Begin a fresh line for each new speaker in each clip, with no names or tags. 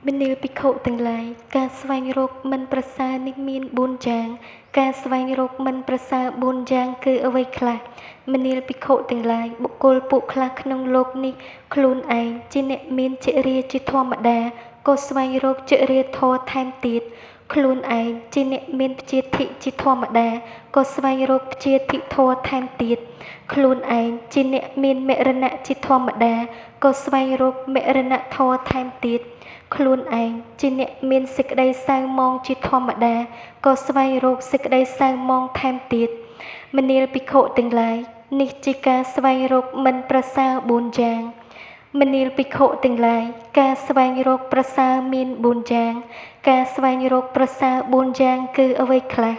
Mình nêu bị khổ từng lại, ca xoay rốt mìnhប្រសើរនេះមាន4យ៉ាងការស្វែងរកមិនប្រសើរ4យ៉ាងគឺអ្វីខ្លះមនាលភិក្ខុទាំងឡាយបុគ្គលពួកខ្លះក្នុងលោកនេះខ្លួនឯងជាអ្នកមានចរិយាជាធម្មតាក៏ស្វែងរកចរិយាធម៌ថែមទៀតខ្លួនឯងជាអ្នកមានព្យាធិជាធម្មតាក៏ស្វែងរកព្យាធិធម៌ថែមទៀតខ្លួនឯងជាអ្នកមានមរណៈជាធម្មតាក៏ស្វែងរកមរណៈធម៌ថែមទៀតខ្លួនឯងជាអ្នកមានសេចក្តីសៅមងជាធម្មតាក៏ស្វែងរកសេចក្តីសៅមងថែមទៀតមនាលភិក្ខុទាំងឡាយនេះជាការស្វែងរកមិនប្រសើរ4យ៉ាងមនាលភិក្ខុទាំងឡាយការស្វែងរកប្រសើរមាន4យ៉ាងការស្វែងរកប្រសើរ4យ៉ាងគឺអ្វីខ្លះ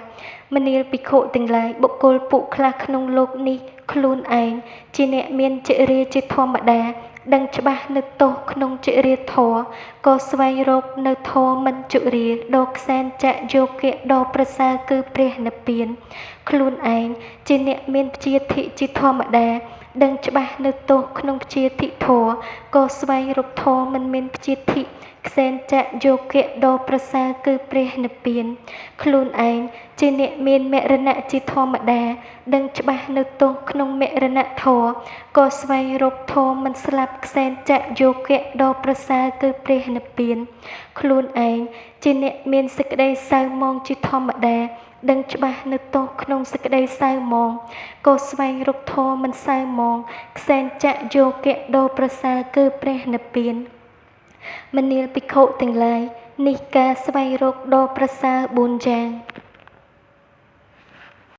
មនាលភិក្ខុទាំងឡាយបុគ្គលពួកខ្លះក្នុងលោកនេះខ្លួនឯងជាអ្នកមានចរិយាជាធម្មតាដឹងច្បាស់នៅទោសក្នុងចរិយាធម៌ក៏ស្វែងរកនៅធម៌មិនជរាដ៏ខ្សែនចៈយោគៈដ៏ប្រសើរគឺព្រះនិព្វានខ្លួនឯងជាអ្នកមានព្យាធិជាធម្មតាដឹងច្បាស់នៅទោសក្នុងព្យាធិធម៌ក៏ស្វែងរកធម៌មិនមានព្យាធិខ្សែនចៈយោគៈដ៏ប្រសើរគឺព្រះនិព្វានខ្លួនឯងជាអ្នកមានមរណៈជាធម្មតាដឹងច្បាស់នៅទោសក្នុងមរណៈធម៌ក៏ស្វែងរកធម៌មិនស្លាប់ខ្សែនចៈយោគៈដ៏ប្រសើរគឺព្រះនិព្វានខ្លួនឯងជាអ្នកមានសេចក្តីសៅមងជាធម្មតាដឹងច្បាស់នៅទោសក្នុងសេចក្តីសៅមងក៏ស្វែងរកធម៌មិនសៅមងខ្សែនចៈយោគៈដ៏ប្រសើរគឺព្រះនិព្វានមនាលភិក្ខុទាំងឡាយនេះការស្វែងរកដ៏ប្រសើរ4យ៉ាង